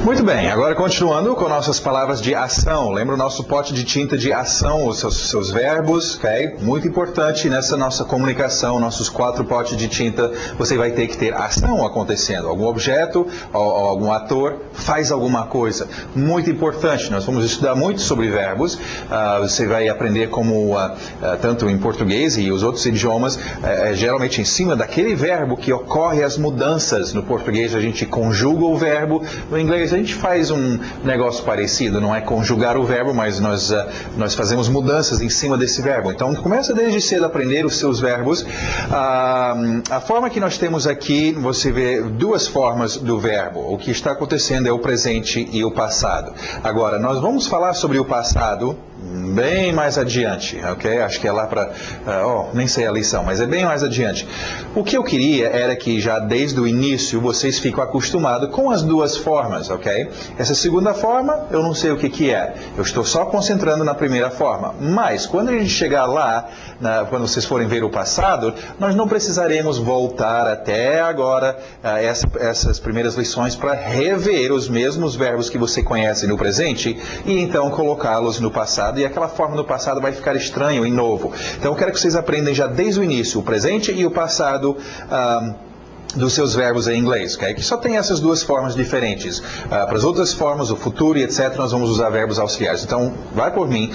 Muito bem, agora continuando com nossas palavras de ação. Lembra o nosso pote de tinta de ação, os seus verbos, ok? Muito importante nessa nossa comunicação, nossos 4 potes de tinta, você vai ter que ter ação acontecendo. Algum objeto, ou algum ator faz alguma coisa. Muito importante, nós vamos estudar muito sobre verbos. Você vai aprender como, tanto em português e os outros idiomas, geralmente em cima daquele verbo que ocorre as mudanças. No português a gente conjuga o verbo, no inglês a gente faz um negócio parecido, não é conjugar o verbo, mas nós fazemos mudanças em cima desse verbo. Então, começa desde cedo a aprender os seus verbos. A forma que nós temos aqui, você vê 2 formas do verbo. O que está acontecendo é o presente e o passado. Agora, nós vamos falar sobre o passado bem mais adiante, ok? Acho que é lá para... nem sei a lição, mas é bem mais adiante. O que eu queria era que já desde o início vocês ficam acostumados com as 2 formas, ok? Essa segunda forma, eu não sei o que é. Eu estou só concentrando na primeira forma. Mas, quando a gente chegar lá, quando vocês forem ver o passado, nós não precisaremos voltar até agora essas primeiras lições para rever os mesmos verbos que você conhece no presente e então colocá-los no passado. E aquela forma do passado vai ficar estranho e novo. Então eu quero que vocês aprendam já desde o início o presente e o passado dos seus verbos em inglês, ok? Que só tem essas 2 formas diferentes. Para as outras formas, o futuro e etc., nós vamos usar verbos auxiliares. Então, vai por mim,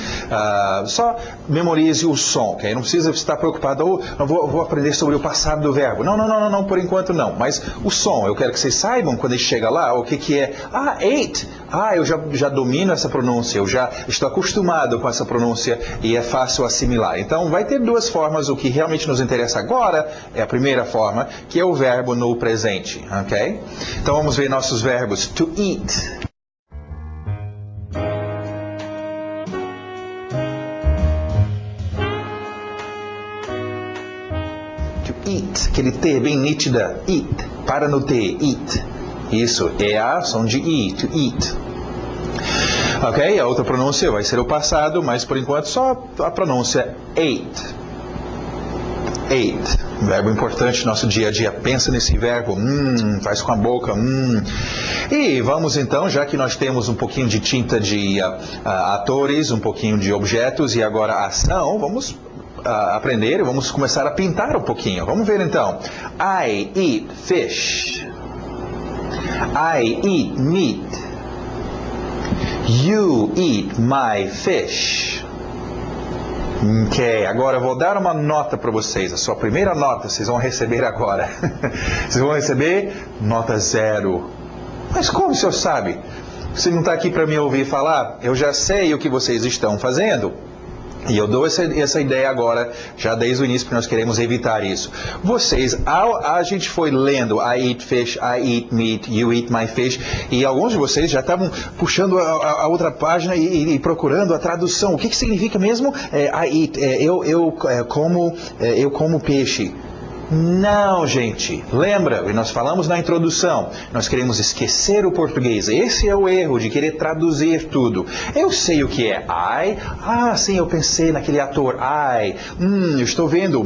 só memorize o som, ok? Não precisa estar preocupado, eu vou aprender sobre o passado do verbo. Não, por enquanto não. Mas o som, eu quero que vocês saibam, quando ele chega lá, o que é. Ate! Eu já domino essa pronúncia, eu já estou acostumado com essa pronúncia e é fácil assimilar. Então, vai ter 2 formas. O que realmente nos interessa agora é a primeira forma, que é o verbo no presente, ok? Então vamos ver nossos verbos. To eat. To eat, aquele T bem nítida. Eat, para no T, eat. Isso, EA, som de I, to eat. Ok, a outra pronúncia vai ser o passado, mas por enquanto só a pronúncia ate. Ate, verbo importante no nosso dia a dia. Pensa nesse verbo, faz com a boca, E vamos então, já que nós temos um pouquinho de tinta de atores, um pouquinho de objetos e agora ação, vamos aprender e vamos começar a pintar um pouquinho. Vamos ver então. I eat fish. I eat meat. You eat my fish. Ok, agora eu vou dar uma nota para vocês. A sua primeira nota vocês vão receber agora. Vocês vão receber nota 0. Mas como o senhor sabe? Você não está aqui para me ouvir falar? Eu já sei o que vocês estão fazendo. E eu dou essa ideia agora, já desde o início, porque nós queremos evitar isso. Vocês, a gente foi lendo I eat fish, I eat meat, you eat my fish, e alguns de vocês já estavam puxando a outra página e procurando a tradução. O que significa mesmo I eat? Eu como peixe. Não, gente. Lembra, e nós falamos na introdução, nós queremos esquecer o português. Esse é o erro de querer traduzir tudo. Eu sei o que é I. Sim, eu pensei naquele ator I. Eu estou vendo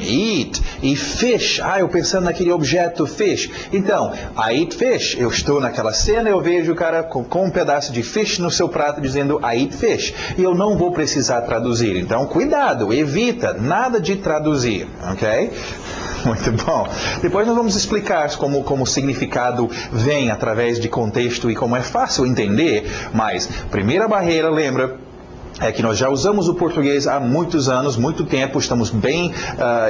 eat. E fish. Eu pensando naquele objeto fish. Então, I eat fish. Eu estou naquela cena, eu vejo o cara com um pedaço de fish no seu prato dizendo I eat fish. E eu não vou precisar traduzir. Então, cuidado, evita. Nada de traduzir, ok? Muito bom. Depois nós vamos explicar como o significado vem através de contexto e como é fácil entender, mas primeira barreira, lembra, é que nós já usamos o português há muitos anos, muito tempo, estamos bem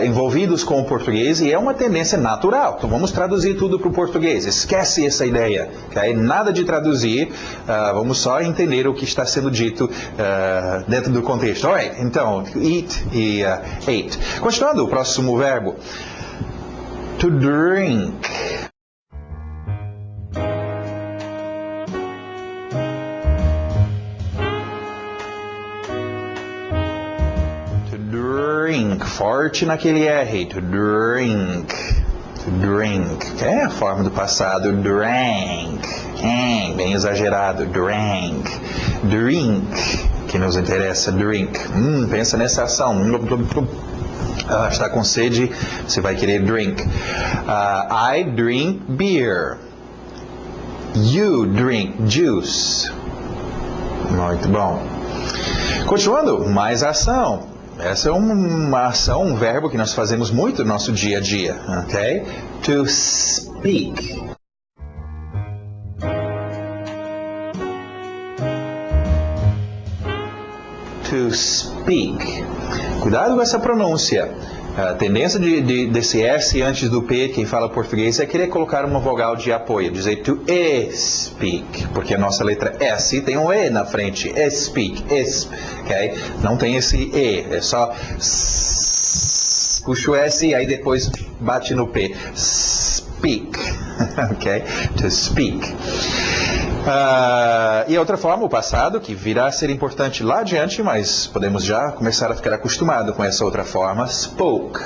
envolvidos com o português e é uma tendência natural. Então vamos traduzir tudo para o português. Esquece essa ideia, okay? Nada de traduzir, vamos só entender o que está sendo dito dentro do contexto. Alright, então, eat e ate. Continuando, o próximo verbo. To drink. Drink, forte naquele R, to drink, to drink, é a forma do passado, drank, bem exagerado, drank, drink, que nos interessa, drink, pensa nessa ação, está com sede, você vai querer drink, I drink beer, You drink juice. Muito bom. Continuando, mais ação. Essa é uma ação, um verbo que nós fazemos muito no nosso dia a dia, ok? To speak. To speak. Cuidado com essa pronúncia. A tendência desse S antes do P, quem fala português, é querer colocar uma vogal de apoio, dizer to speak, porque a nossa letra S tem um E na frente, speak, ok? Não tem esse E, é só puxa o S e aí depois bate no P, speak, ok? To speak. E outra forma, o passado, que virá a ser importante lá adiante, mas podemos já começar a ficar acostumado com essa outra forma. Spoke.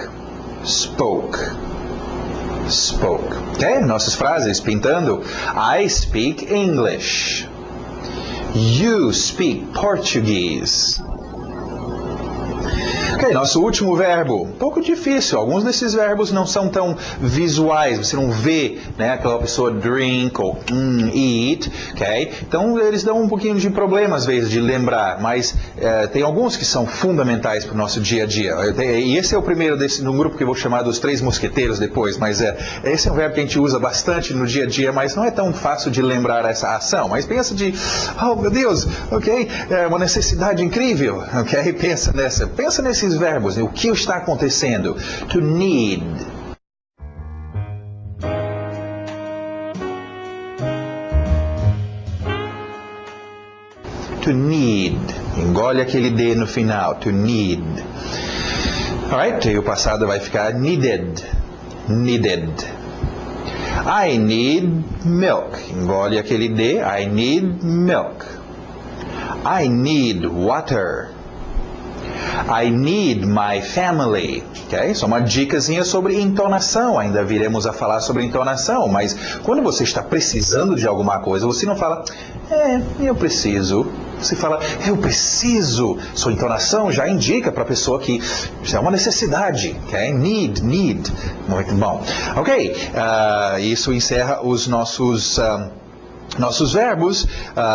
Spoke. Spoke. Ok? Nossas frases pintando. I speak English. You speak Portuguese. Ok, nosso último verbo, um pouco difícil. Alguns desses verbos não são tão visuais, você não vê, né, aquela pessoa drink ou eat, ok? Então eles dão um pouquinho de problema às vezes de lembrar, mas tem alguns que são fundamentais para o nosso dia a dia. E esse é o primeiro num grupo que eu vou chamar dos 3 mosqueteiros depois, mas esse é um verbo que a gente usa bastante no dia a dia, mas não é tão fácil de lembrar essa ação. Mas pensa oh meu Deus, ok? É uma necessidade incrível, ok? Pensa nesses verbos, o que está acontecendo? To need. To need. Engole aquele D no final. To need. Alright, e o passado vai ficar needed. Needed. I need milk. Engole aquele D. I need milk. I need water. I need my family. Okay? Só uma dicasinha sobre entonação. Ainda viremos a falar sobre entonação. Mas quando você está precisando de alguma coisa, você não fala, eu preciso. Você fala, eu preciso. Sua entonação já indica para a pessoa que isso é uma necessidade. Okay? Need. Muito bom. Ok. Isso encerra os nossos verbos.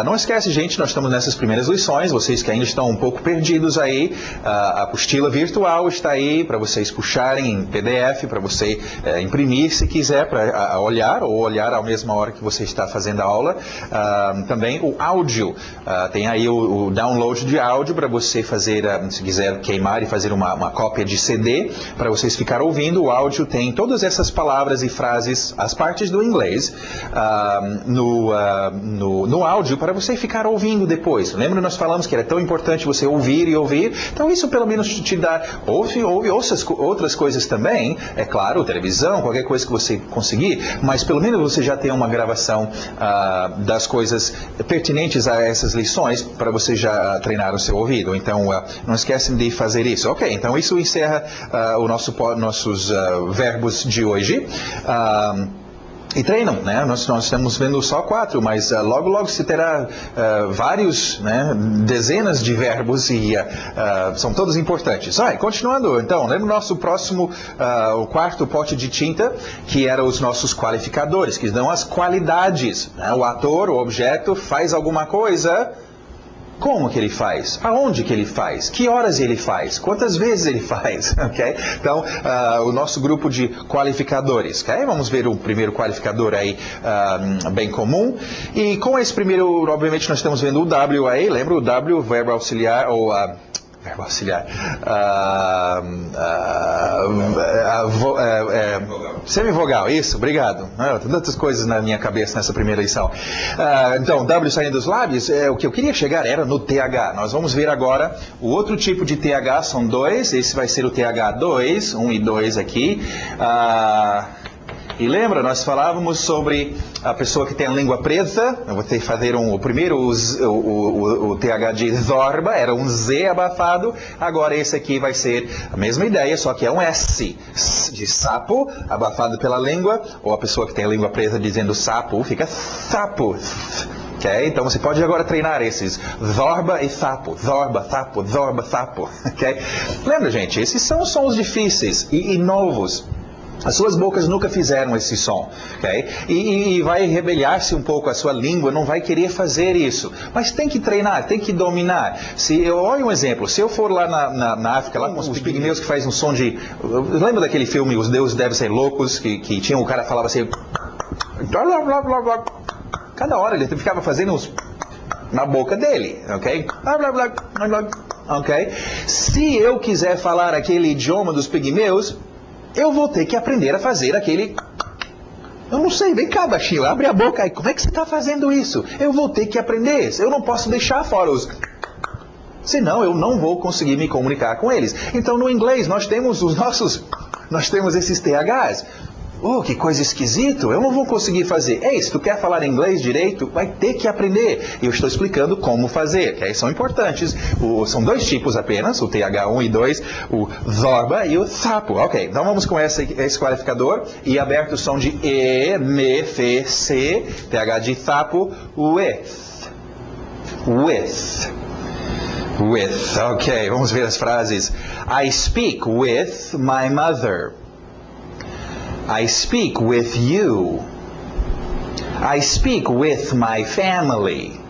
Não esquece, gente, nós estamos nessas primeiras lições, vocês que ainda estão um pouco perdidos aí, a apostila virtual está aí para vocês puxarem em PDF, para você imprimir se quiser, para olhar ou olhar à mesma hora que você está fazendo a aula. Também o áudio, tem aí o download de áudio para você fazer, se quiser queimar e fazer uma cópia de CD, para vocês ficarem ouvindo. O áudio tem todas essas palavras e frases, as partes do inglês, no áudio para você ficar ouvindo depois. Lembra, nós falamos que era tão importante você ouvir e ouvir? Então isso pelo menos te dá, ouve outras coisas também, é claro, televisão, qualquer coisa que você conseguir, mas pelo menos você já tem uma gravação das coisas pertinentes a essas lições para você já treinar o seu ouvido. Então não esquecem de fazer isso. Ok, então isso encerra nossos verbos de hoje. E treinam, né? Nós estamos vendo só 4, mas logo você terá vários, né, dezenas de verbos e são todos importantes. Continuando, então, lembra o nosso próximo, o 4º pote de tinta, que eram os nossos qualificadores, que dão as qualidades. Né? O ator, o objeto, faz alguma coisa. Como que ele faz? Aonde que ele faz? Que horas ele faz? Quantas vezes ele faz? Okay? Então, o nosso grupo de qualificadores. Okay? Vamos ver o primeiro qualificador aí, bem comum. E com esse primeiro, obviamente, nós estamos vendo o W aí. Lembra o W, verbo auxiliar, ou verbo auxiliar. Semivogal, isso, obrigado. Tem tantas coisas na minha cabeça nessa primeira lição. Então, W saindo dos lábios, o que eu queria chegar era no TH. Nós vamos ver agora o outro tipo de TH, são 2. Esse vai ser o TH2, 1 e 2 aqui. E lembra, nós falávamos sobre a pessoa que tem a língua presa. Eu vou ter que fazer o primeiro, o TH de zorba, era um Z abafado. Agora esse aqui vai ser a mesma ideia, só que é um S de sapo, abafado pela língua. Ou a pessoa que tem a língua presa dizendo sapo, fica sapo. Okay? Então você pode agora treinar esses zorba e sapo, zorba, sapo, okay? Lembra, gente, esses são sons difíceis e novos. As suas bocas nunca fizeram esse som, ok? E vai rebeliar-se um pouco, a sua língua não vai querer fazer isso. Mas tem que treinar, tem que dominar. Olha um exemplo, se eu for lá na África, lá com os pigmeus que faz um som de... Lembra daquele filme, Os Deuses Devem Ser Loucos, que tinha o cara falava assim... Cada hora ele ficava fazendo uns... na boca dele, ok? Ok? Se eu quiser falar aquele idioma dos pigmeus... eu vou ter que aprender a fazer aquele... Eu não sei, vem cá, baixinho, abre a boca aí. Como é que você está fazendo isso? Eu vou ter que aprender. Eu não posso deixar fora os... senão eu não vou conseguir me comunicar com eles. Então, no inglês, nós temos esses THs. Oh, que coisa esquisito, eu não vou conseguir fazer. Ei, se tu quer falar inglês direito, vai ter que aprender. E eu estou explicando como fazer, que aí são importantes. São dois tipos apenas, o TH1 e 2, o zorba e o thapo. Ok, então vamos com esse qualificador. E aberto o som de E, M, F, C, TH de thapo, with. With, ok, vamos ver as frases. I speak with my mother. I speak with you. I speak with my family.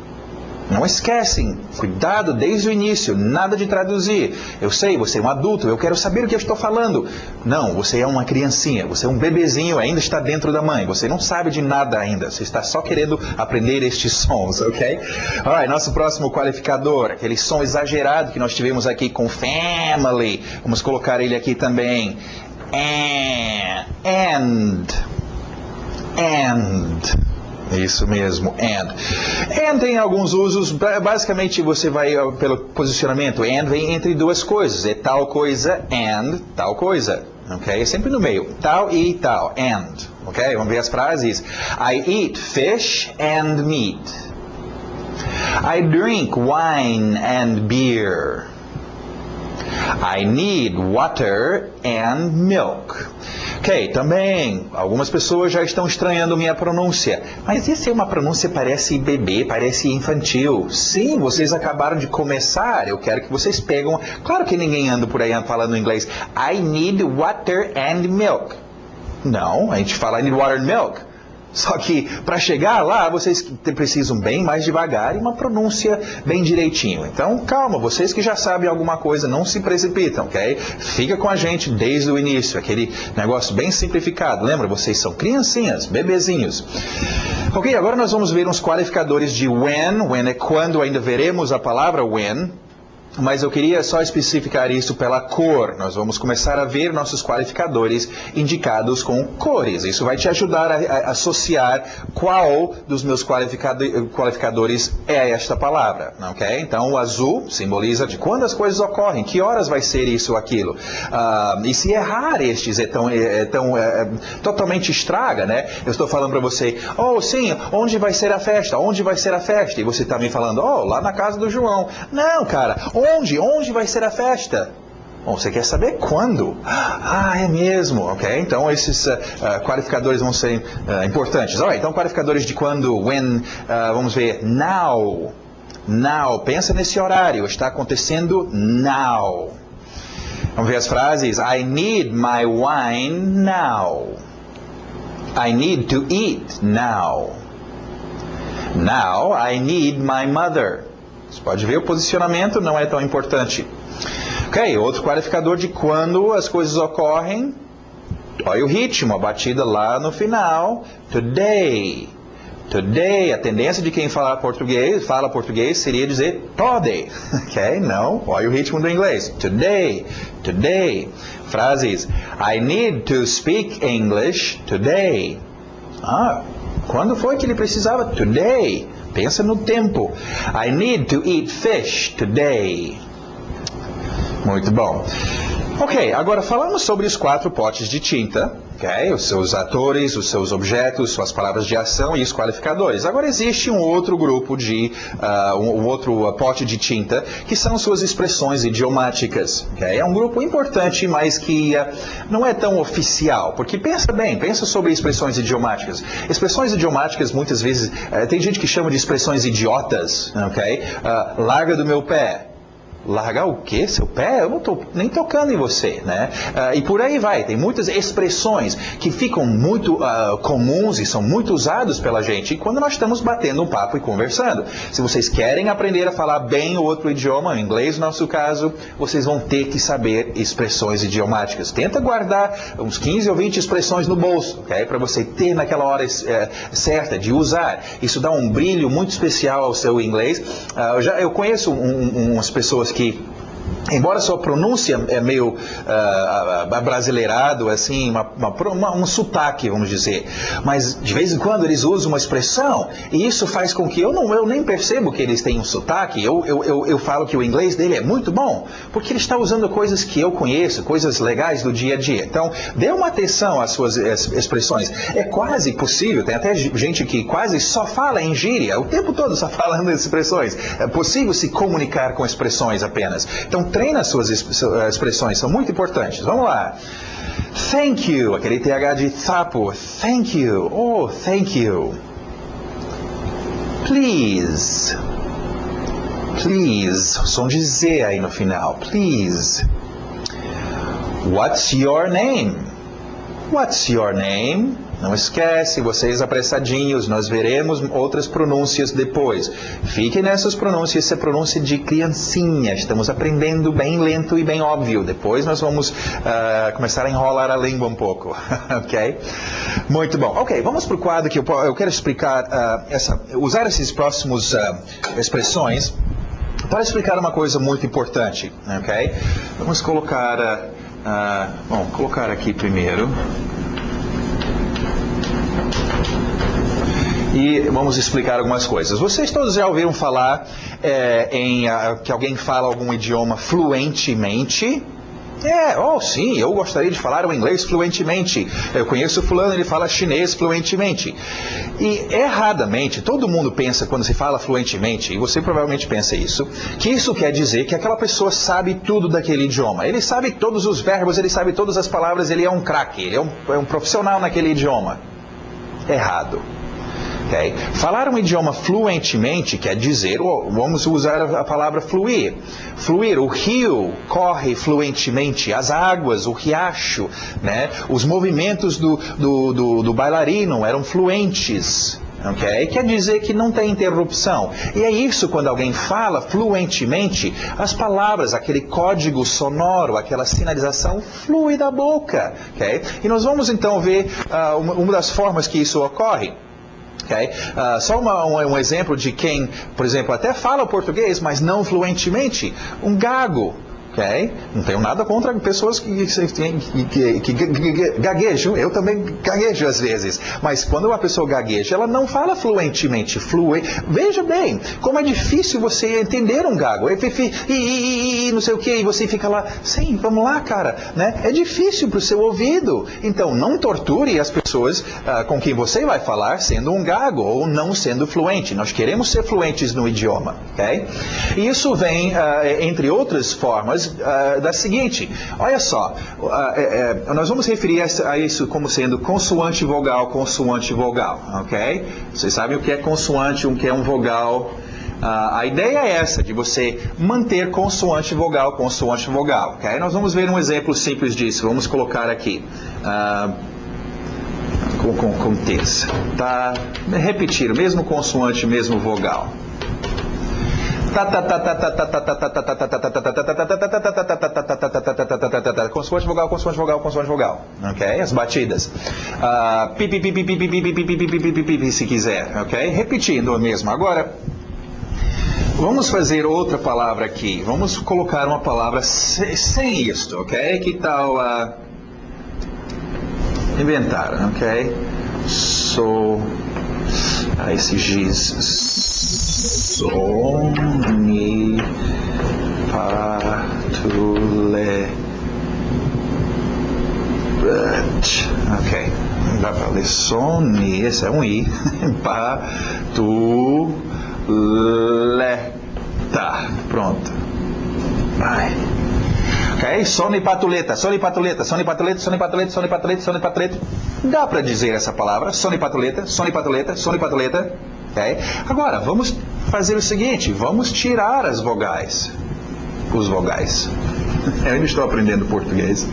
Não esquecem, cuidado desde o início, nada de traduzir. Eu sei, você é um adulto, eu quero saber o que eu estou falando. Não, você é uma criancinha, você é um bebezinho, ainda está dentro da mãe. Você não sabe de nada ainda, você está só querendo aprender estes sons, ok? Alright, nosso próximo qualificador, aquele som exagerado que nós tivemos aqui com family. Vamos colocar ele aqui também. And. Isso mesmo, and tem alguns usos, basicamente você vai pelo posicionamento, and vem entre duas coisas, é tal coisa and tal coisa, ok? É sempre no meio, tal e tal, and, ok? Vamos ver as frases. I eat fish and meat. I drink wine and beer. I need water and milk. Ok, também, algumas pessoas já estão estranhando minha pronúncia. Mas essa é uma pronúncia parece bebê, parece infantil. Sim, vocês acabaram de começar, eu quero que vocês pegam... Claro que ninguém anda por aí falando inglês. I need water and milk. Não, a gente fala I need water and milk. Só que para chegar lá, vocês precisam bem mais devagar e uma pronúncia bem direitinho. Então, calma, vocês que já sabem alguma coisa, não se precipitam, ok? Fica com a gente desde o início, aquele negócio bem simplificado. Lembra, vocês são criancinhas, bebezinhos. Ok, agora nós vamos ver uns qualificadores de when. When é quando, ainda veremos a palavra when. Mas eu queria só especificar isso pela cor. Nós vamos começar a ver nossos qualificadores indicados com cores. Isso vai te ajudar a associar qual dos meus qualificadores é esta palavra, ok? Então, o azul simboliza de quando as coisas ocorrem, que horas vai ser isso ou aquilo. E se errar estes totalmente estraga, né? Eu estou falando para você, oh, sim, onde vai ser a festa? Onde vai ser a festa? E você está me falando, oh, lá na casa do João. Não, cara, onde vai ser a festa? Bom, você quer saber quando? Ah, é mesmo, ok? Então, esses qualificadores vão ser importantes. Alright, então, qualificadores de quando, when, vamos ver, now. Now, pensa nesse horário, está acontecendo now. Vamos ver as frases. I need my wine now. I need to eat now. Now, I need my mother. Você pode ver o posicionamento, não é tão importante. Ok, outro qualificador de quando as coisas ocorrem. Olha o ritmo, a batida lá no final. Today. Today, a tendência de quem fala português seria dizer today. Ok, não, olha o ritmo do inglês. Today, today. Frases. I need to speak English today. Quando foi que ele precisava? Today. Pensa no tempo. I need to eat fish today. Muito bom. Ok, agora falamos sobre os 4 potes de tinta, ok? Os seus atores, os seus objetos, suas palavras de ação e os qualificadores. Agora existe um outro grupo de, um outro pote de tinta, que são suas expressões idiomáticas, ok? É um grupo importante, mas que não é tão oficial, porque pensa sobre expressões idiomáticas. Expressões idiomáticas, muitas vezes, tem gente que chama de expressões idiotas, ok? Larga do meu pé. Largar o quê? Seu pé? Eu não estou nem tocando em você, né? E por aí vai. Tem muitas expressões que ficam muito comuns e são muito usados pela gente quando nós estamos batendo um papo e conversando. Se vocês querem aprender a falar bem outro idioma, inglês no nosso caso, vocês vão ter que saber expressões idiomáticas. Tenta guardar uns 15 ou 20 expressões no bolso, ok? Para você ter naquela hora certa de usar. Isso dá um brilho muito especial ao seu inglês. Eu conheço umas pessoas que, embora sua pronúncia é meio abrasileirado, assim, um sotaque, vamos dizer, mas de vez em quando eles usam uma expressão e isso faz com que eu nem percebo que eles têm um sotaque. Eu falo que o inglês dele é muito bom, porque ele está usando coisas que eu conheço, coisas legais do dia a dia. Então, dê uma atenção às suas expressões. É quase possível, tem até gente que quase só fala em gíria, o tempo todo só falando expressões. É possível se comunicar com expressões apenas. Então, treina as suas expressões, são muito importantes. Vamos lá. Thank you, aquele TH de sapo. Thank you. Oh, thank you. Please. Please. Som de Z aí no final. Please. What's your name? What's your name? Não esquece, vocês apressadinhos, nós veremos outras pronúncias depois. Fiquem nessas pronúncias, essa é pronúncia de criancinha. Estamos aprendendo bem lento e bem óbvio. Depois nós vamos começar a enrolar a língua um pouco. Ok? Muito bom. Ok, vamos para o quadro que eu quero explicar, usar esses próximos expressões para explicar uma coisa muito importante. Ok? Vamos colocar, colocar aqui primeiro. E vamos explicar algumas coisas. Vocês todos já ouviram falar que alguém fala algum idioma fluentemente? Sim, eu gostaria de falar o inglês fluentemente. Eu conheço fulano, ele fala chinês fluentemente. E erradamente, todo mundo pensa quando se fala fluentemente, e você provavelmente pensa isso, que isso quer dizer que aquela pessoa sabe tudo daquele idioma. Ele sabe todos os verbos, ele sabe todas as palavras, ele é um craque, ele é um profissional naquele idioma. Errado. Okay? Falar um idioma fluentemente quer dizer, vamos usar a palavra fluir. Fluir, o rio corre fluentemente, as águas, o riacho, né? Os movimentos do bailarino eram fluentes. Okay? Quer dizer que não tem interrupção. E é isso quando alguém fala fluentemente, as palavras, aquele código sonoro, aquela sinalização flui da boca. Okay? E nós vamos então ver uma das formas que isso ocorre. Okay? Só um exemplo de quem, por exemplo, até fala o português, mas não fluentemente. Um gago. Okay? Não tenho nada contra pessoas que gaguejam. Eu também gaguejo às vezes. Mas quando uma pessoa gagueja, ela não fala fluentemente. Veja bem, como é difícil você entender um gago. Não sei o que, e você fica lá, sim, vamos lá, cara. Né? É difícil para o seu ouvido. Então, não torture as pessoas com quem você vai falar sendo um gago ou não sendo fluente. Nós queremos ser fluentes no idioma. Okay? E isso vem, entre outras formas, da seguinte, olha só, nós vamos referir a isso como sendo consoante vogal, ok? Vocês sabem o que é consoante, o que é um vogal. A ideia é essa, de você manter consoante vogal, ok? Nós vamos ver um exemplo simples disso, vamos colocar aqui, com terça, tá? Repetir, mesmo consoante, mesmo vogal. Consoante vogal, ok? As batidas. Se quiser, ok? Repetindo mesmo. Agora, vamos fazer outra palavra aqui. Vamos colocar uma palavra sem isto, ok? Que tal inventar, ok? Esse giz. Sonipatulé. Ok. Não dá para ler soni, esse é um I. Patuleta. Pronto. Vai. Ok? Sonipatuleta. Dá para dizer essa palavra. Sonipatuleta. Okay? Agora, vamos fazer o seguinte, vamos tirar as vogais. os vogais? Eu ainda estou aprendendo português.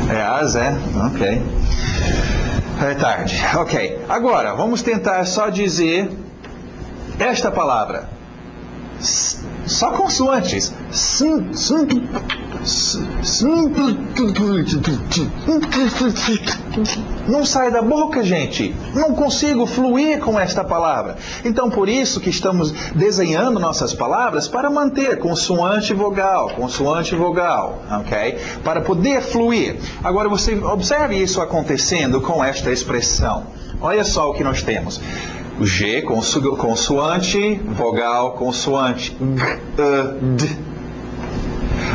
É as, é? Ok. É tarde. Ok. Agora, vamos tentar só dizer esta palavra. Só consoantes. Não sai da boca, gente. Não consigo fluir com esta palavra. Então, por isso que estamos desenhando nossas palavras para manter consoante e vogal, ok? Para poder fluir. Agora, você observe isso acontecendo com esta expressão. Olha só o que nós temos. O G, consoante, vogal, consoante. D.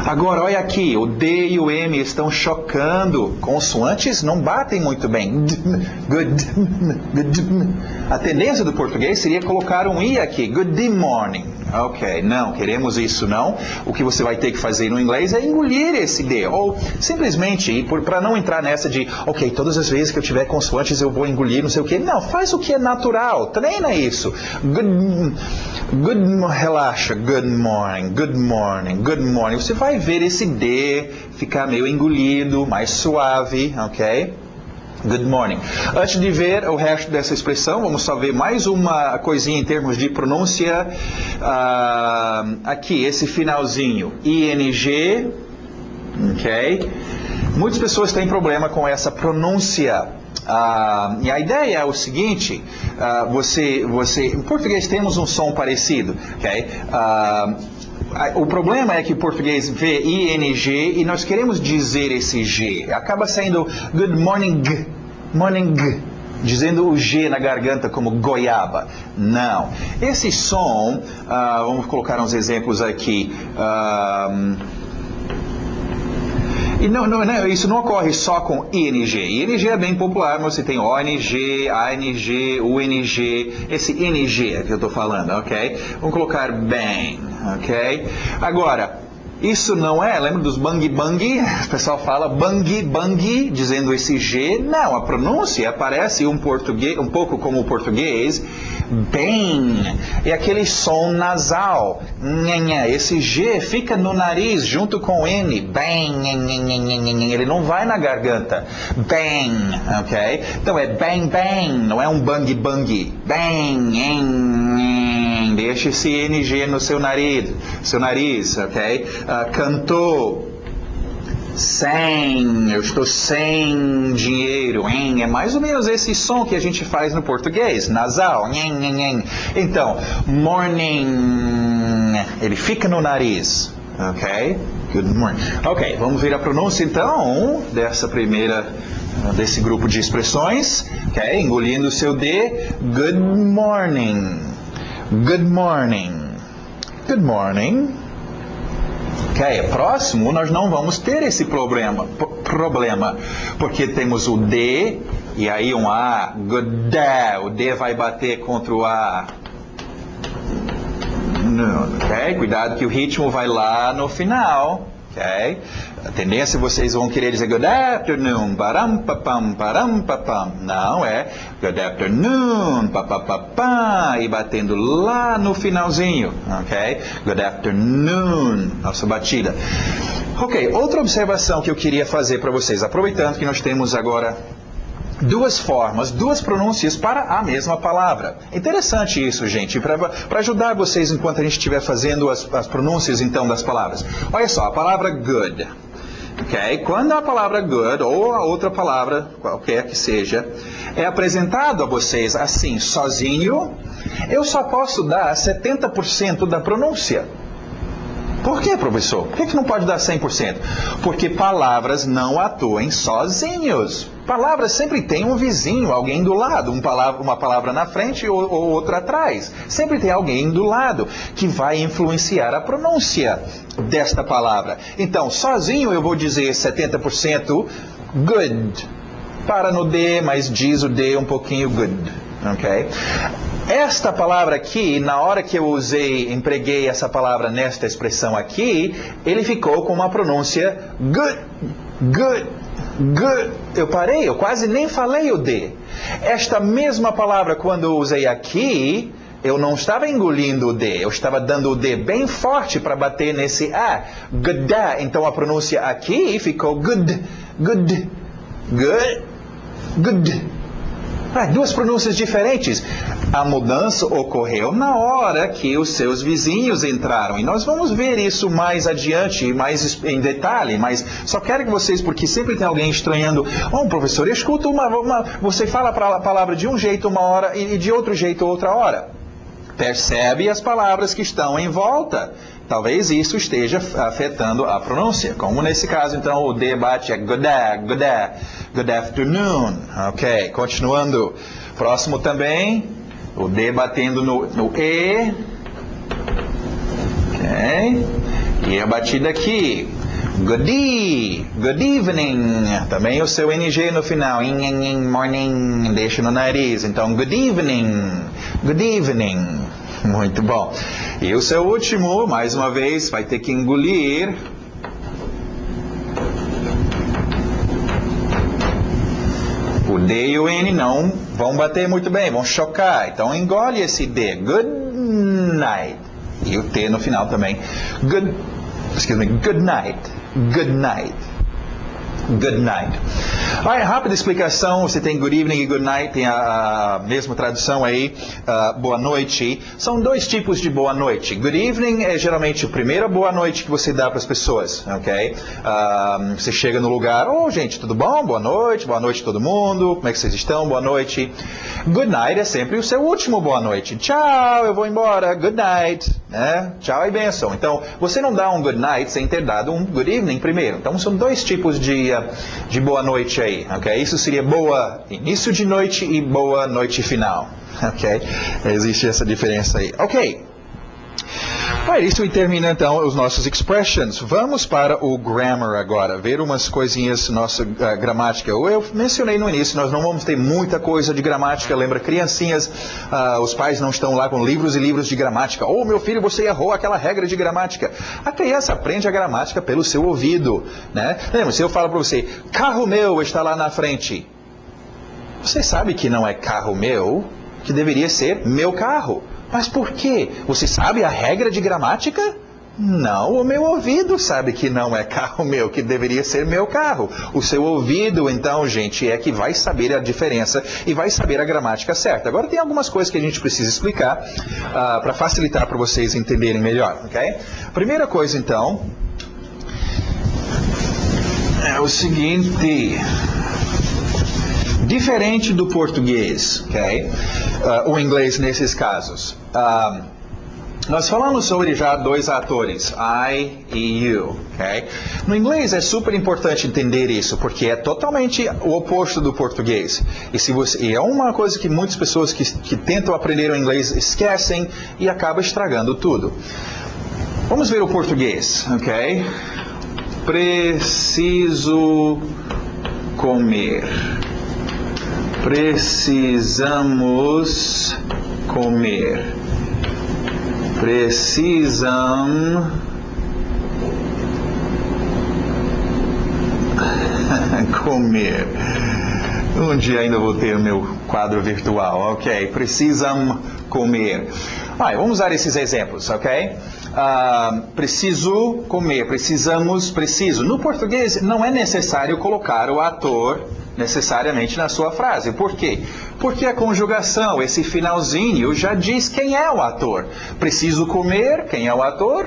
Agora, olha aqui, o D e o M estão chocando. Consoantes não batem muito bem. A tendência do português seria colocar um I aqui. Good morning. Ok, não, queremos isso não. O que você vai ter que fazer no inglês é engolir esse D. Ou simplesmente, para não entrar nessa de, ok, todas as vezes que eu tiver consoantes eu vou engolir, não sei o quê. Não, faz o que é natural. Treina isso. Relaxa. Good morning. Você vai ver esse D ficar meio engolido, mais suave, ok? Good morning. Antes de ver o resto dessa expressão, vamos só ver mais uma coisinha em termos de pronúncia. Aqui, esse finalzinho, ING, ok? Muitas pessoas têm problema com essa pronúncia. E a ideia é o seguinte, em português temos um som parecido, ok? O problema é que o português vê ING e nós queremos dizer esse G. Acaba saindo good morning, dizendo o G na garganta como goiaba. Não. Esse som, vamos colocar uns exemplos aqui. E isso não ocorre só com ING. ING é bem popular, mas você tem ONG, ANG, UNG, esse ING é que eu estou falando, ok? Vamos colocar bem, ok? Agora, isso não é, lembra dos bang bang? O pessoal fala bang, dizendo esse G. Não, a pronúncia parece um pouco como o português, bem. É aquele som nasal. Esse G fica no nariz junto com o N. Bem. Ele não vai na garganta. Bem, ok? Então é bang, não é um bang. Bem. Deixa esse NG no seu nariz, ok? Cantou. Eu estou sem dinheiro. É mais ou menos esse som que a gente faz no português, nasal. Então, morning, ele fica no nariz, ok? Good morning. Ok, vamos ver a pronúncia então desse grupo de expressões, ok? Engolindo o seu D. Good morning. Ok, próximo nós não vamos ter esse problema, porque temos o D e aí um A, good day, o D vai bater contra o A. Ok, cuidado que o ritmo vai lá no final, ok? A tendência vocês vão querer dizer good afternoon, param-papam. Não, é good afternoon, papapá, e batendo lá no finalzinho, ok? Good afternoon, nossa batida. Ok, outra observação que eu queria fazer para vocês, aproveitando que nós temos agora duas formas, duas pronúncias para a mesma palavra. Interessante isso, gente, para ajudar vocês enquanto a gente estiver fazendo as pronúncias então das palavras. Olha só, a palavra good. Okay? Quando a palavra good, ou a outra palavra, qualquer que seja, é apresentado a vocês assim, sozinho, eu só posso dar 70% da pronúncia. Por que, professor? Por que não pode dar 100%? Porque palavras não atuam sozinhos. Palavras sempre têm um vizinho, alguém do lado. Uma palavra na frente ou outra atrás. Sempre tem alguém do lado que vai influenciar a pronúncia desta palavra. Então, sozinho eu vou dizer 70% good. Para no D, mas diz o D um pouquinho good. Ok? Esta palavra aqui, na hora que eu empreguei essa palavra nesta expressão aqui, ele ficou com uma pronúncia good. Eu quase nem falei o D. Esta mesma palavra, quando eu usei aqui, eu não estava engolindo o D, eu estava dando o D bem forte para bater nesse A. Good. Então a pronúncia aqui ficou good, good, good, good. Duas pronúncias diferentes. A mudança ocorreu na hora que os seus vizinhos entraram. E nós vamos ver isso mais adiante, mais em detalhe. Mas só quero que vocês, porque sempre tem alguém estranhando. Professor, eu escuto você fala a palavra de um jeito uma hora e de outro jeito outra hora. Percebe as palavras que estão em volta. Talvez isso esteja afetando a pronúncia. Como nesse caso, então, o D bate é good afternoon. Ok, continuando. Próximo também, o D batendo no E. Ok. E a batida aqui. Good evening. Também o seu NG no final. Morning. Deixa no nariz. Então, good evening. Good evening. Muito bom. E o seu último, mais uma vez, vai ter que engolir. O D e o N não vão bater muito bem, vão chocar. Então engole esse D. Good night. E o T no final também. Good night. Good night. Good night. Rápida explicação, você tem good evening e good night, tem a mesma tradução aí, boa noite. São dois tipos de boa noite. Good evening é geralmente a primeira boa noite que você dá para as pessoas, ok? Você chega no lugar, gente, tudo bom? Boa noite todo mundo, como é que vocês estão? Boa noite. Good night é sempre o seu último boa noite. Tchau, eu vou embora, good night, né? Tchau e bênção. Então, você não dá um good night sem ter dado um good evening primeiro. Então, são dois tipos de boa noite aí, ok? Isso seria boa início de noite e boa noite final, ok? Existe essa diferença aí, ok? Isso termina então os nossos expressions. Vamos para o grammar agora, ver umas coisinhas, nossa gramática. Eu mencionei no início, nós não vamos ter muita coisa de gramática. Lembra, criancinhas, os pais não estão lá com livros e livros de gramática. Meu filho, você errou aquela regra de gramática. A criança aprende a gramática pelo seu ouvido, né? Lembra, se eu falo para você, carro meu está lá na frente. Você sabe que não é carro meu, que deveria ser meu carro. Mas por quê? Você sabe a regra de gramática? Não, o meu ouvido sabe que não é carro meu, que deveria ser meu carro. O seu ouvido, então, gente, é que vai saber a diferença e vai saber a gramática certa. Agora tem algumas coisas que a gente precisa explicar para facilitar para vocês entenderem melhor, ok? Primeira coisa, então, é o seguinte... Diferente do português, ok? O inglês nesses casos. Nós falamos sobre já dois atores, I e you, ok? No inglês é super importante entender isso, porque é totalmente o oposto do português. E é uma coisa que muitas pessoas que tentam aprender o inglês esquecem e acaba estragando tudo. Vamos ver o português, ok? Preciso comer. Precisamos comer. Precisam comer. Um dia ainda vou ter meu quadro virtual, ok? Precisam comer. Vamos usar esses exemplos, ok? Preciso comer, precisamos, preciso. No português não é necessário colocar o ator necessariamente na sua frase. Por quê? Porque a conjugação, esse finalzinho, já diz quem é o ator. Preciso comer, quem é o ator?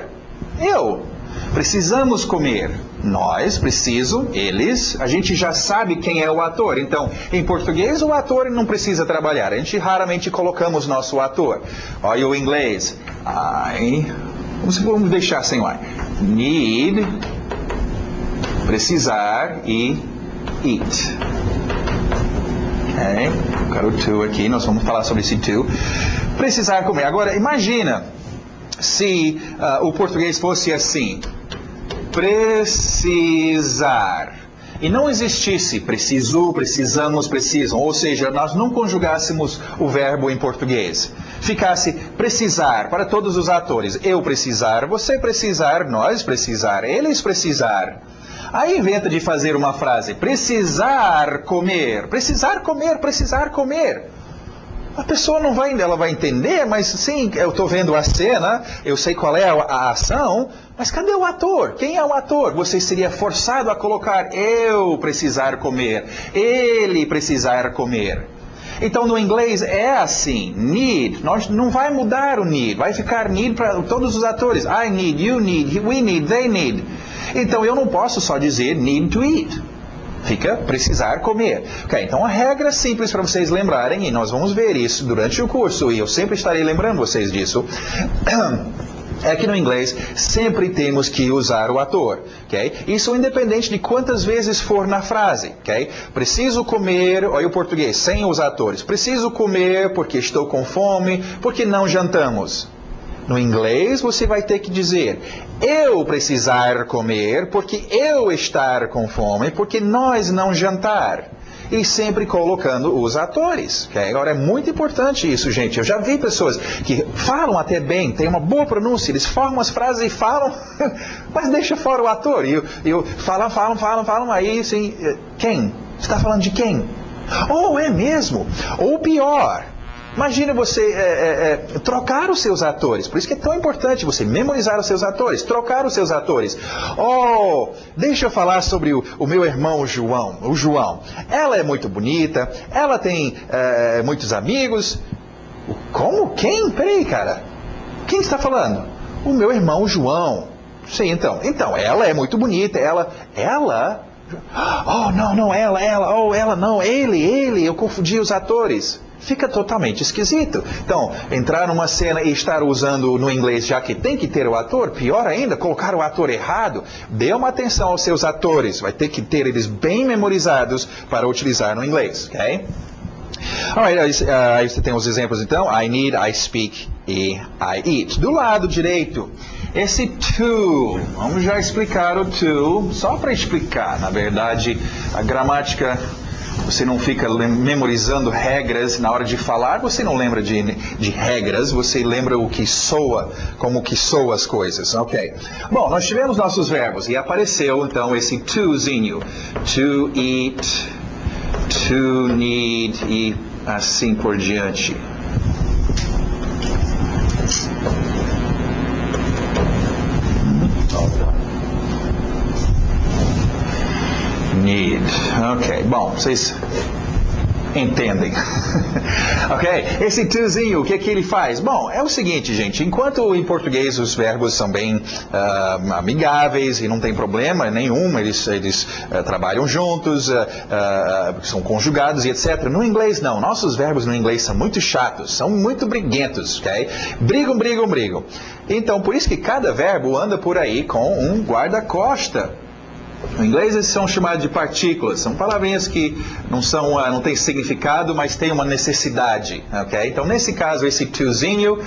Eu. Precisamos comer. Nós, preciso, eles. A gente já sabe quem é o ator. Então, em português, o ator não precisa trabalhar. A gente raramente colocamos nosso ator. Olha o inglês. Vamos deixar sem I. Need, precisar e eat. Ok? Quero o to aqui, nós vamos falar sobre esse to. Precisar comer. Agora, imagina se o português fosse assim. Precisar. E não existisse preciso, precisamos, precisam. Ou seja, nós não conjugássemos o verbo em português. Ficasse precisar para todos os atores. Eu precisar, você precisar, nós precisar, eles precisar. Aí inventa de fazer uma frase, precisar comer, precisar comer, precisar comer. A pessoa não vai, ela vai entender, mas sim, eu estou vendo a cena, eu sei qual é a ação, mas cadê o ator? Quem é o ator? Você seria forçado a colocar eu precisar comer, ele precisar comer. Então no inglês é assim, need, nós não vai mudar o need, vai ficar need para todos os atores. I need, you need, we need, they need. Então eu não posso só dizer need to eat. Fica precisar comer. Ok, então a regra simples para vocês lembrarem, e nós vamos ver isso durante o curso, e eu sempre estarei lembrando vocês disso, é que no inglês sempre temos que usar o ator. Okay? Isso independente de quantas vezes for na frase. Okay? Preciso comer, olha o português, sem os atores. Preciso comer porque estou com fome, porque não jantamos. No inglês, você vai ter que dizer, eu precisar comer porque eu estar com fome, porque nós não jantar. E sempre colocando os atores. Okay? Agora, é muito importante isso, gente. Eu já vi pessoas que falam até bem, têm uma boa pronúncia, eles formam as frases e falam, mas deixa fora o ator. E falam, aí assim, quem? Você está falando de quem? Oh, é mesmo? Ou pior... Imagina você trocar os seus atores. Por isso que é tão importante você memorizar os seus atores, trocar os seus atores. Oh, deixa eu falar sobre o meu irmão João. O João. Ela é muito bonita, ela tem muitos amigos. Como? Quem? Peraí, cara. Quem está falando? O meu irmão João. Sim, então. Então, ela é muito bonita. Ela... Oh, não, ela. Oh, ela não, ele. Eu confundi os atores. Fica totalmente esquisito. Então, entrar numa cena e estar usando no inglês, já que tem que ter o ator, pior ainda, colocar o ator errado. Dê uma atenção aos seus atores. Vai ter que ter eles bem memorizados para utilizar no inglês, ok? Aí você tem os exemplos, então. I need, I speak e I eat. Do lado direito, esse to. Vamos já explicar o to, só para explicar. Na verdade, a gramática... Você não fica memorizando regras na hora de falar, você não lembra de regras, você lembra o que soa, como que soa as coisas, ok? Bom, nós tivemos nossos verbos e apareceu então esse tozinho. To eat, to need e assim por diante. Need. Ok, bom, vocês entendem. Ok? Esse tozinho, o que ele faz? Bom, é o seguinte, gente, enquanto em português os verbos são bem amigáveis e não tem problema nenhum, eles trabalham juntos, são conjugados e etc. No inglês não, nossos verbos no inglês são muito chatos, são muito briguentos, ok? Brigam. Então, por isso que cada verbo anda por aí com um guarda-costa. No inglês eles são chamados de partículas, são palavrinhas que não têm significado, mas têm uma necessidade, ok? Então nesse caso esse tozinho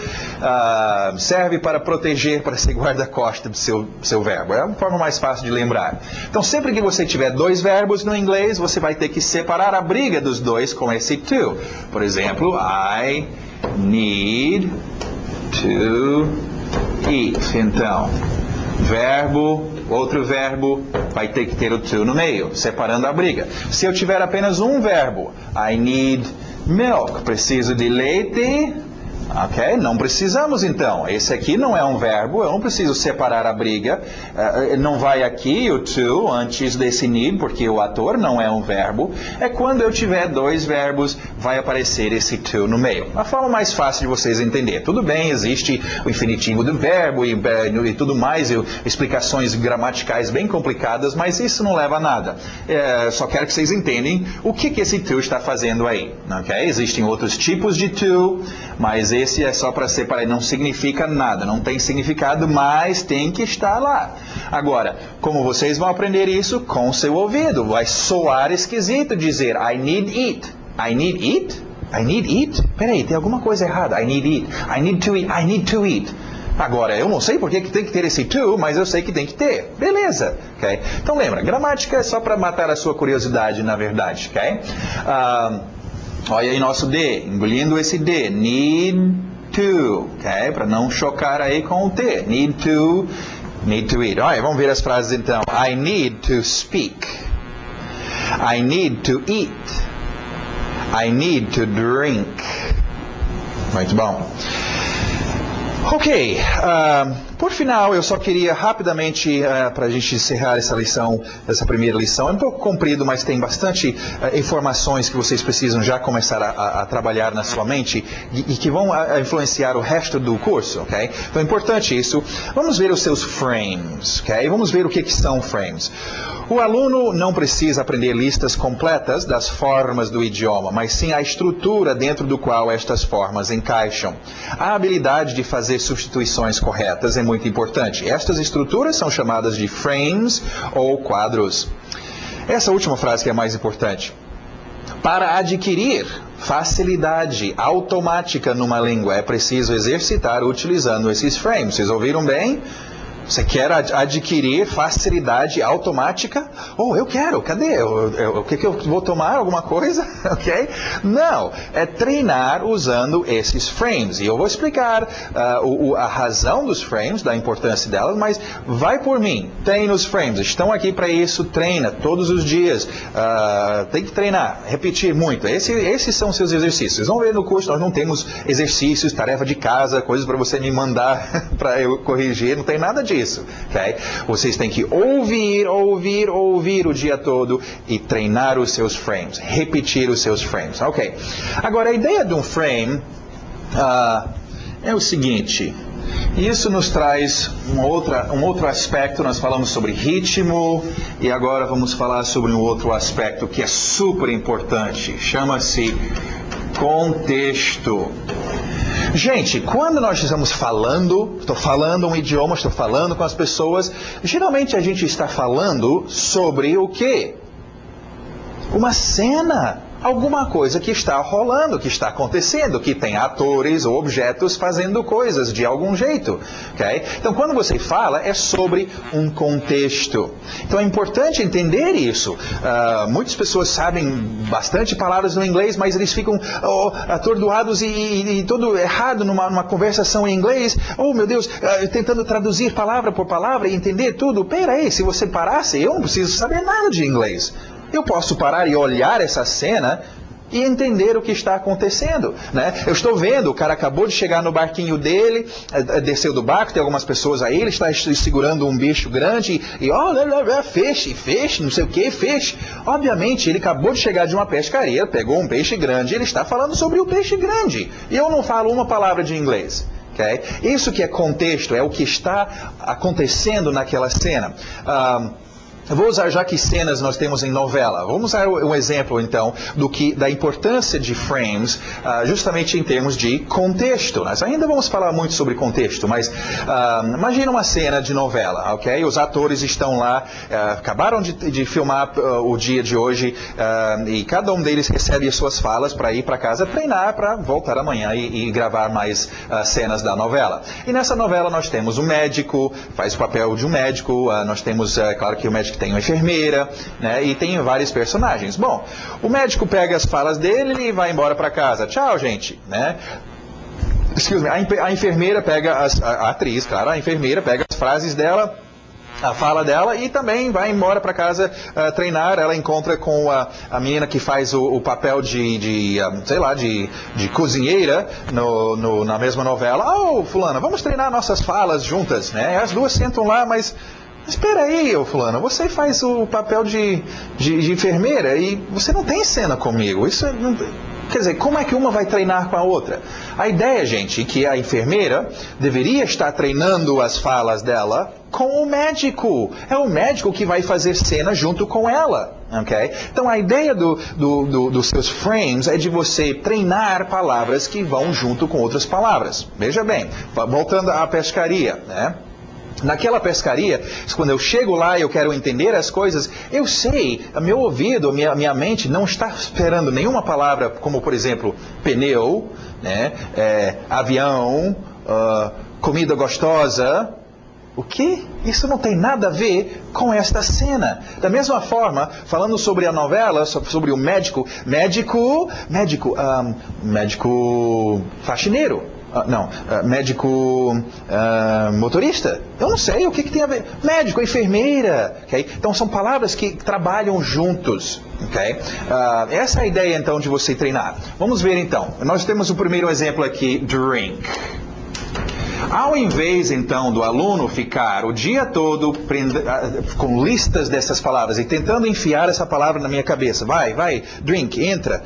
serve para proteger, para ser guarda-costa do seu verbo, é uma forma mais fácil de lembrar. Então sempre que você tiver dois verbos no inglês, você vai ter que separar a briga dos dois com esse to. Por exemplo, I need to eat. Então, verbo, outro verbo, vai ter que ter o to no meio, separando a briga. Se eu tiver apenas um verbo, I need milk, preciso de leite, ok? Não precisamos então. Esse aqui não é um verbo, eu não preciso separar a briga. Não vai aqui o to antes desse need, porque o ator não é um verbo. É quando eu tiver dois verbos, vai aparecer esse to no meio. A forma mais fácil de vocês entenderem. Tudo bem, existe o infinitivo do verbo e tudo mais, explicações gramaticais bem complicadas, mas isso não leva a nada. Só quero que vocês entendam o que esse to está fazendo aí. Okay? Existem outros tipos de to, mas esse é só para separar, não significa nada, não tem significado, mas tem que estar lá. Agora, como vocês vão aprender isso com o seu ouvido? Vai soar esquisito dizer I need eat. I need eat? I need eat? Peraí, tem alguma coisa errada. I need eat. I need to eat. I need to eat. Agora, eu não sei por que tem que ter esse to, mas eu sei que tem que ter. Beleza. Okay? Então lembra, gramática é só para matar a sua curiosidade, na verdade. Okay? Olha aí nosso D, engolindo esse D. Need to. Okay? Para não chocar aí com o T. Need to eat. Olha, vamos ver as frases então. I need to speak. I need to eat. I need to drink. Muito bom. Ok, por final, eu só queria rapidamente, para a gente encerrar essa lição, essa primeira lição, é um pouco comprido, mas tem bastante informações que vocês precisam já começar a trabalhar na sua mente e que vão influenciar o resto do curso, ok? Então é importante isso. Vamos ver os seus frames, ok? Vamos ver o que são frames. O aluno não precisa aprender listas completas das formas do idioma, mas sim a estrutura dentro do qual estas formas encaixam. A habilidade de fazer substituições corretas é muito importante. Estas estruturas são chamadas de frames ou quadros. Essa última frase que é a mais importante. Para adquirir facilidade automática numa língua, é preciso exercitar utilizando esses frames. Vocês ouviram bem? Você quer adquirir facilidade automática? Oh, eu quero. Cadê? O que eu vou tomar? Alguma coisa? Ok? Não. É treinar usando esses frames. E eu vou explicar a razão dos frames, da importância delas, mas vai por mim. Treine os frames. Estão aqui para isso. Treina todos os dias. Tem que treinar. Repetir muito. Esses são seus exercícios. Vocês vão ver no curso, nós não temos exercícios, tarefa de casa, coisas para você me mandar para eu corrigir. Não tem nada disso. Okay? Vocês têm que ouvir o dia todo e treinar os seus frames, repetir os seus frames. Ok. Agora, a ideia de um frame é o seguinte. Isso nos traz um outro aspecto. Nós falamos sobre ritmo e agora vamos falar sobre um outro aspecto que é super importante. Chama-se contexto. Gente, quando nós estamos estou falando um idioma, estou falando com as pessoas, geralmente a gente está falando sobre o quê? Uma cena. Alguma coisa que está rolando, que está acontecendo, que tem atores ou objetos fazendo coisas de algum jeito. Okay? Então, quando você fala, é sobre um contexto. Então, é importante entender isso. Muitas pessoas sabem bastante palavras no inglês, mas eles ficam atordoados e tudo errado numa conversação em inglês. Oh, meu Deus, tentando traduzir palavra por palavra e entender tudo. Peraí, se você parasse, eu não preciso saber nada de inglês. Eu posso parar e olhar essa cena e entender o que está acontecendo, né? Eu estou vendo, o cara acabou de chegar no barquinho dele, desceu do barco, tem algumas pessoas aí, ele está segurando um bicho grande e feixe, não sei o que, feixe. Obviamente, ele acabou de chegar de uma pescaria, pegou um peixe grande, ele está falando sobre o peixe grande. E eu não falo uma palavra de inglês. Okay? Isso que é contexto, é o que está acontecendo naquela cena. Eu vou usar, já que cenas nós temos em novela, vamos usar um exemplo, então, da importância de frames, justamente em termos de contexto. Nós ainda vamos falar muito sobre contexto, mas imagina uma cena de novela, ok? Os atores estão lá, acabaram de filmar o dia de hoje, e cada um deles recebe as suas falas para ir para casa treinar, para voltar amanhã e gravar mais cenas da novela. E nessa novela nós temos um médico, faz o papel de um médico, nós temos, claro que o médico tem uma enfermeira, né, e tem vários personagens. Bom, o médico pega as falas dele e vai embora para casa. Tchau, gente, né? Excuse me, a enfermeira pega, a atriz, claro, a enfermeira pega as frases dela, a fala dela e também vai embora para casa treinar. Ela encontra com a menina que faz o papel de cozinheira na mesma novela. Oh, fulana, vamos treinar nossas falas juntas, né? As duas sentam lá, mas espera aí, fulano, você faz o papel de enfermeira e você não tem cena comigo. Isso quer dizer, como é que uma vai treinar com a outra? A ideia, gente, é que a enfermeira deveria estar treinando as falas dela com o médico. É o médico que vai fazer cena junto com ela. Okay? Então, a ideia dos seus frames é de você treinar palavras que vão junto com outras palavras. Veja bem, voltando à pescaria, né? Naquela pescaria, quando eu chego lá e eu quero entender as coisas, eu sei, meu ouvido, minha mente não está esperando nenhuma palavra, como por exemplo, pneu, né, avião, comida gostosa. O quê? Isso não tem nada a ver com esta cena. Da mesma forma, falando sobre a novela, sobre o médico faxineiro. médico motorista. Eu não sei o que tem a ver. Médico, enfermeira. Okay? Então são palavras que trabalham juntos. Okay? Essa é a ideia então de você treinar. Vamos ver então. Nós temos o primeiro exemplo aqui, drink. Ao invés, então, do aluno ficar o dia todo com listas dessas palavras e tentando enfiar essa palavra na minha cabeça, vai, drink, entra.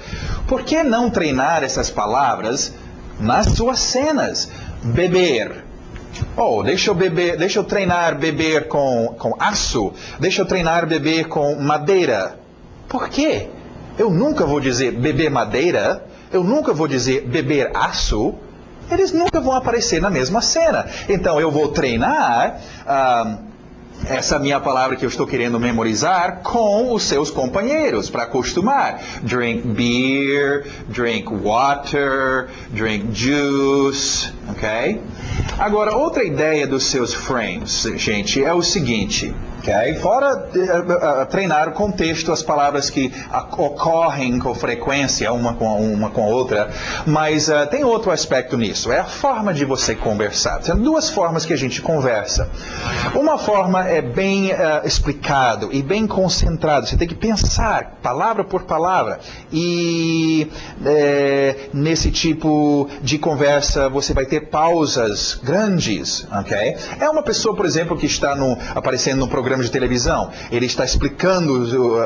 Por que não treinar essas palavras nas suas cenas? Beber. Deixa eu treinar beber com aço. Deixa eu treinar beber com madeira. Por quê? Eu nunca vou dizer beber madeira. Eu nunca vou dizer beber aço. Eles nunca vão aparecer na mesma cena. Então eu vou treinar essa minha palavra que eu estou querendo memorizar com os seus companheiros, para acostumar. Drink beer, drink water, drink juice, ok? Agora, outra ideia dos seus frames, gente, é o seguinte, ok? Fora treinar o contexto, as palavras que ocorrem com frequência, uma com a outra, mas tem outro aspecto nisso, é a forma de você conversar. Tem duas formas que a gente conversa. Uma forma é bem explicado e bem concentrado. Você tem que pensar palavra por palavra. E nesse tipo de conversa você vai ter pausas grandes, ok? É uma pessoa, por exemplo, que está aparecendo no programa de televisão. Ele está explicando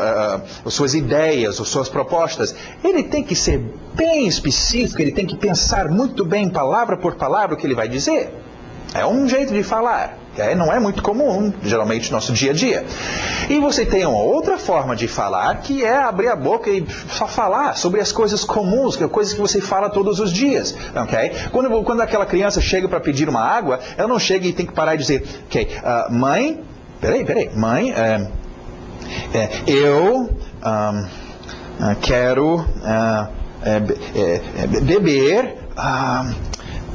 as suas ideias, as suas propostas. Ele tem que ser bem específico, ele tem que pensar muito bem, palavra por palavra, o que ele vai dizer. É um jeito de falar. Não é muito comum, geralmente, no nosso dia a dia. E você tem uma outra forma de falar, que é abrir a boca e só falar sobre as coisas comuns, coisas que você fala todos os dias. Okay? Quando aquela criança chega para pedir uma água, ela não chega e tem que parar e dizer, mãe, peraí, mãe, eu quero beber,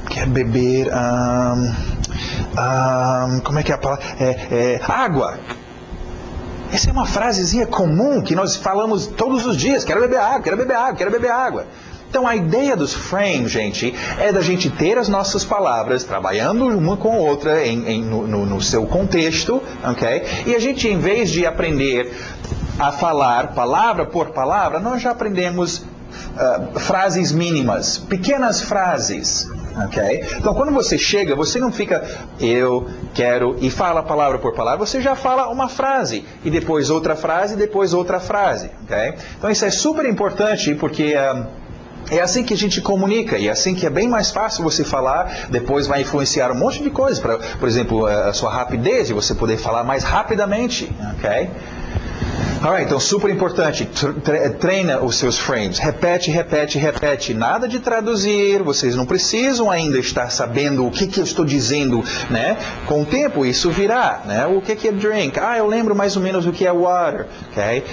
quero beber... como é que é a palavra? Água. Essa é uma frasezinha comum que nós falamos todos os dias. Quero beber água, quero beber água, quero beber água. Então a ideia dos frames, gente, é da gente ter as nossas palavras trabalhando uma com a outra no seu contexto, ok? E a gente, em vez de aprender a falar palavra por palavra, nós já aprendemos frases mínimas, pequenas frases. Okay? Então, quando você chega, você não fica eu quero e fala palavra por palavra, você já fala uma frase, e depois outra frase, e depois outra frase. Okay? Então, isso é super importante, porque é assim que a gente comunica, e é assim que é bem mais fácil você falar, depois vai influenciar um monte de coisas, por exemplo, a sua rapidez, e você poder falar mais rapidamente. Okay? Alright, então super importante, treina os seus frames, repete, nada de traduzir, vocês não precisam ainda estar sabendo o que eu estou dizendo, né? Com o tempo isso virá, né? O que é drink? Eu lembro mais ou menos o que é water, ok?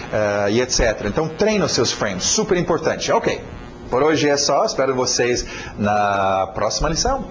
E etc. Então treina os seus frames, super importante. Ok, por hoje é só, espero vocês na próxima lição.